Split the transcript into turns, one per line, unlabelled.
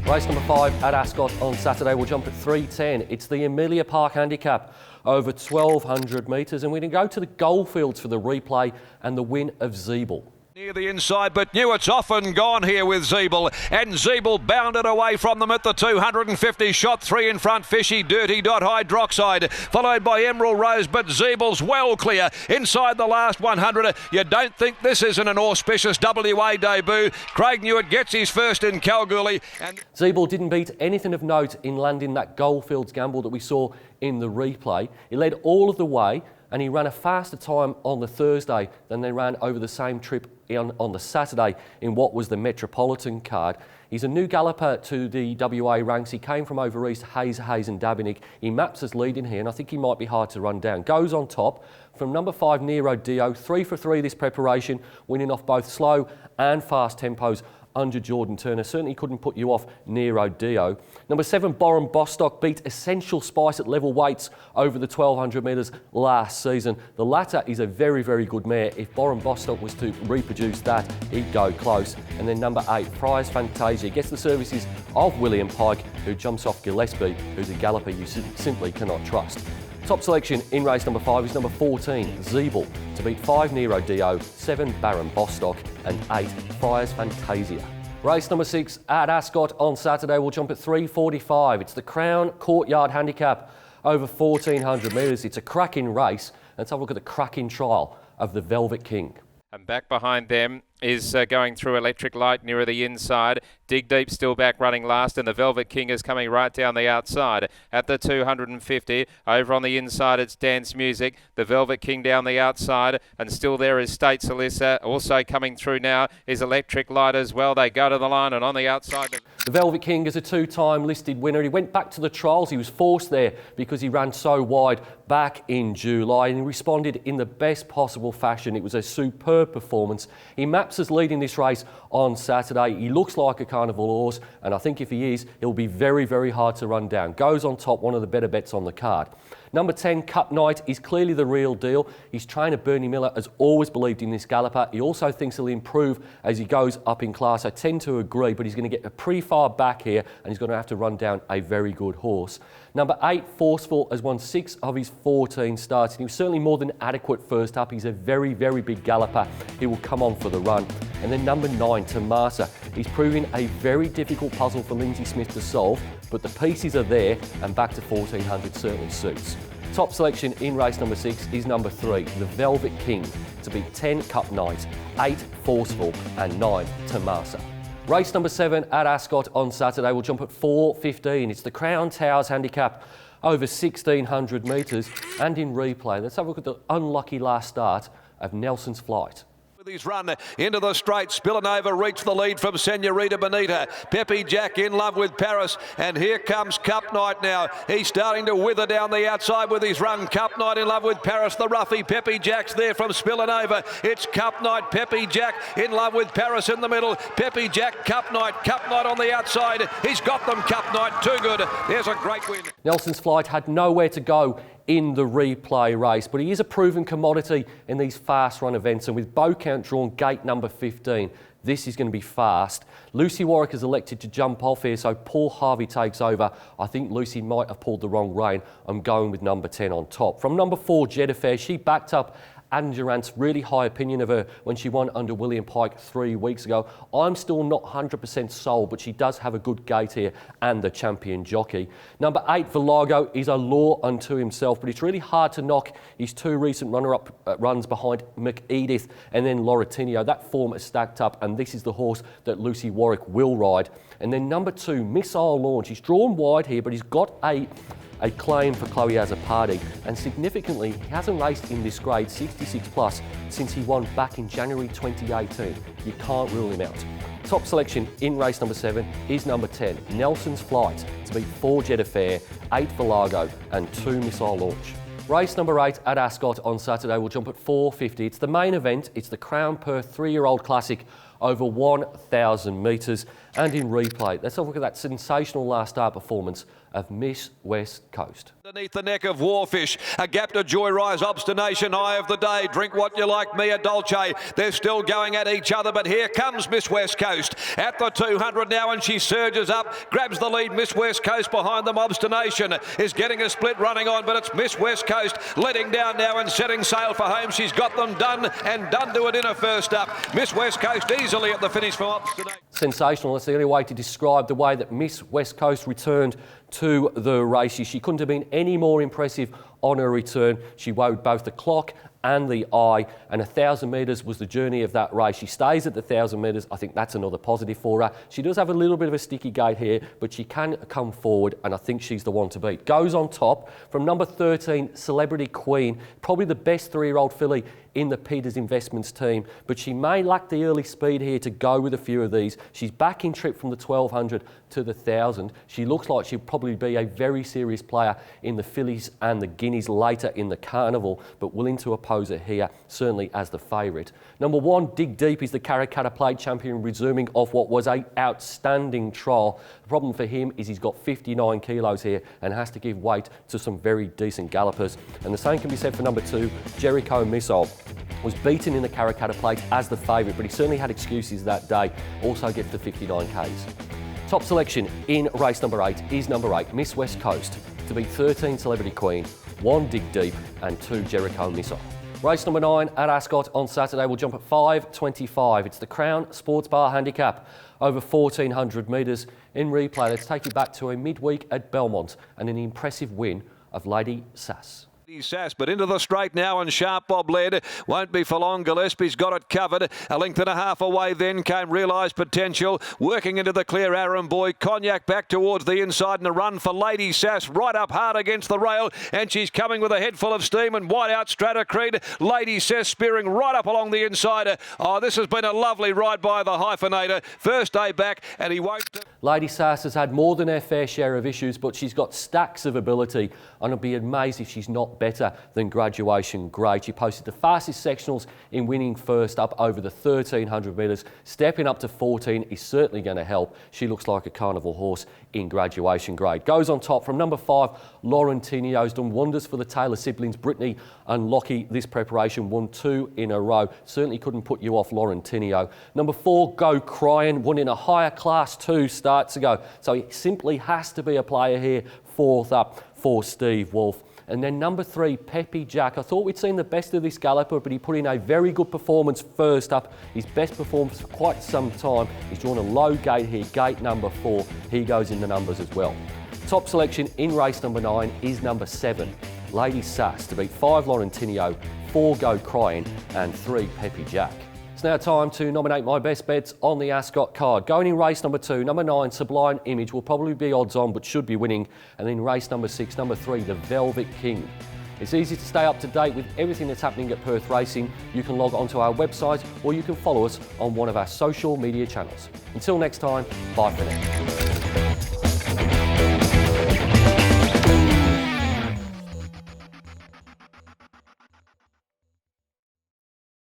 Race number 5 at Ascot on Saturday. We'll jump at 3:10. It's the Amelia Park Handicap over 1,200 metres, and we're going to go to the Goldfields for the replay and the win of Zeeble.
Near the inside, but Newitt's off and gone here with Zeeble, and Zeeble bounded away from them at the 250, shot 3 in front, Fishy, Dirty Dot, Hydroxide, followed by Emerald Rose, but Zeeble's well clear inside the last 100. You don't think this isn't an auspicious WA debut. Craig Newitt gets his first in Kalgoorlie. And
Zeeble didn't beat anything of note in landing that Goldfields gamble that we saw in the replay. He led all of the way, and he ran a faster time on the Thursday than they ran over the same trip on the Saturday in what was the Metropolitan card. He's a new galloper to the WA ranks. He came from over east, Hayes and Dabinik. He maps as leading here, and I think he might be hard to run down. Goes on top from number 5, Nero Dio. 3 for 3 this preparation, winning off both slow and fast tempos under Jordan Turner. Certainly couldn't put you off Nero Dio. Number 7, Borum Bostock beat Essential Spice at level weights over the 1,200 metres last season. The latter is a very, very good mare. If Borum Bostock was to reproduce that, he'd go close. And then number 8, Prize Fantasia, gets the services of William Pike, who jumps off Gillespie, who's a galloper you simply cannot trust. Top selection in race number 5 is number 14, Zeeble, to beat 5, Nero Dio, 7, Baron Bostock, and 8, Friars Fantasia. Race number 6 at Ascot on Saturday. We'll jump at 3:45. It's the Crown Courtyard Handicap over 1,400 metres. It's a cracking race. Let's have a look at the cracking trial of the Velvet King.
And back behind them is going through Electric Light nearer the inside. Dig Deep still back running last, and the Velvet King is coming right down the outside at the 250. Over on the inside it's Dance Music, the Velvet King down the outside, and still there is State Solicitor. Also coming through now is Electric Light as well. They go to the line, and on the outside
the Velvet King is a 2-time listed winner. He went back to the trials. He was forced there because he ran so wide back in July, and he responded in the best possible fashion. It was a superb performance. He maps as leading this race on Saturday. He looks like a carnival horse, and I think if he is, he'll be very, very hard to run down. Goes on top, one of the better bets on the card. Number 10, Cup Night, is clearly the real deal. His trainer, Bernie Miller, has always believed in this galloper. He also thinks he'll improve as he goes up in class. I tend to agree, but he's going to get pretty far back here, and he's going to have to run down a very good horse. Number 8, Forceful, has won 6 of his 14 starts, and he was certainly more than adequate first up. He's a very, very big galloper. He will come on for the run. And then number 9, Tomasa. He's proving a very difficult puzzle for Lindsay Smith to solve, but the pieces are there, and back to 1,400 certainly suits. Top selection in race number 6 is number 3, the Velvet King, to beat 10, Cup Night, 8, Forceful, and 9, Tomasa. Race number 7 at Ascot on Saturday. We'll jump at 4:15. It's the Crown Towers Handicap over 1,600 metres, and in replay, let's have a look at the unlucky last start of Nelson's Flight.
His run into the straight. Spillanova reached the lead from Senorita Bonita. Peppy Jack in love with Paris, and here comes Cup Night now. He's starting to wither down the outside with his run. Cup Night in love with Paris, the roughie. Peppy Jack's there from Spillanova. It's Cup Night, Peppy Jack in love with Paris in the middle. Peppy Jack, Cup Night on the outside. He's got them, Cup Night, too good. There's a great win.
Nelson's Flight had nowhere to go in the replay race, but he is a proven commodity in these fast run events, and with bow count drawn gate number 15, this is going to be fast. Lucy Warwick has elected to jump off here, so Paul Harvey takes over. I think Lucy might have pulled the wrong rein. I'm going with number 10 on top. From number 4, Jet Affair, she backed up Adam Durant's really high opinion of her when she won under William Pike 3 weeks ago. I'm still not 100% sold, but she does have a good gait here and the champion jockey. Number 8, Villago, is a law unto himself, but it's really hard to knock his 2 recent runner-up runs behind McEdith and then Lauratinio. That form is stacked up, and this is the horse that Lucy Warwick will ride. And then number 2, Missile Launch. He's drawn wide here, but he's got a claim for Chloe Azzopardi, and significantly, he hasn't raced in this grade 66 plus since he won back in January 2018. You can't rule him out. Top selection in race number 7 is number 10, Nelson's Flight, to beat 4, Jet Affair, 8, Villago, and 2, Missile Launch. Race number 8 at Ascot on Saturday. We'll jump at 4:50. It's the main event. It's the Crown Perth 3-year-old classic over 1,000 metres, and in replay. Let's have a look at that sensational last start performance of Miss West Coast.
Underneath the neck of Warfish, a gap to Joyrise, Obstination, Eye of the Day, Drink What You Like, Mia Dolce. They're still going at each other, but here comes Miss West Coast at the 200 now, and she surges up, grabs the lead. Miss West Coast behind them. Obstination is getting a split running on, but it's Miss West Coast letting down now and setting sail for home. She's got them done, and done to it in her first up. Miss West Coast easily at the finish from Obstination.
Sensational. That's the only way to describe the way that Miss West Coast returned to the races. She couldn't have been any more impressive on her return. She rode both the clock and the eye, and 1,000 metres was the journey of that race. She stays at the 1,000 metres. I think that's another positive for her. She does have a little bit of a sticky gait here, but she can come forward, and I think she's the one to beat. Goes on top from number 13, Celebrity Queen, probably the best 3-year-old filly in the Peters Investments team, but she may lack the early speed here to go with a few of these. She's back in trip from the 1,200 to the 1,000. She looks like she'll probably be a very serious player in the fillies and the guineas later in the carnival, but willing to oppose her here, certainly as the favourite. Number 1, Dig Deep, is the Karrakatta Plate champion, resuming off what was an outstanding trial. The problem for him is he's got 59 kilos here and has to give weight to some very decent gallopers. And the same can be said for number 2, Jericho Missile. Was beaten in the Karrakatta Plate as the favourite, but he certainly had excuses that day. Also gets the 59 Ks. Top selection in race number 8 is number 8, Miss West Coast, to beat 13, Celebrity Queen, 1, Dig Deep, and 2, Jericho Missile. Race number 9 at Ascot on Saturday will jump at 5:25. It's the Crown Sports Bar Handicap over 1,400 metres. In replay, let's take you back to a midweek at Belmont and an impressive win of Lady Sass.
Sass, but into the straight now, and Sharp Bob led. Won't be for long. Gillespie's got it covered. A length and a half away then came Realised Potential. Working into the clear, Aaron Boy. Cognac back towards the inside, and a run for Lady Sass right up hard against the rail, and she's coming with a head full of steam, and wide out Stratacreed. Lady Sass spearing right up along the inside. Oh, this has been a lovely ride by the hyphenator. First day back, and he won't...
Lady Sass has had more than her fair share of issues, but she's got stacks of ability, and I'd be amazed if she's not better than Graduation Grade. She posted the fastest sectionals in winning first up over the 1,300 metres. Stepping up to 14 is certainly going to help. She looks like a carnival horse in Graduation Grade. Goes on top from number 5, Laurentinio's done wonders for the Taylor siblings. Brittany and Lockie this preparation, won 2 in a row. Certainly couldn't put you off Laurentinio. Number 4, Go Crying, won in a higher class 2 starts ago. So it simply has to be a player here. 4th up for Steve Wolf. And then number 3, Peppy Jack. I thought we'd seen the best of this galloper, but he put in a very good performance first up. His best performance for quite some time. He's drawn a low gate here, gate number 4. He goes in the numbers as well. Top selection in race number 9 is number 7, Lady Sass, to beat 5, Laurentinio, 4, Go Crying, and 3, Peppy Jack. It's now time to nominate my best bets on the Ascot card. Going in race number 2, number 9, Sublime Image, will probably be odds on but should be winning. And then race number 6, number 3, The Velvet King. It's easy to stay up to date with everything that's happening at Perth Racing. You can log onto our website or you can follow us on one of our social media channels. Until next time, bye for now.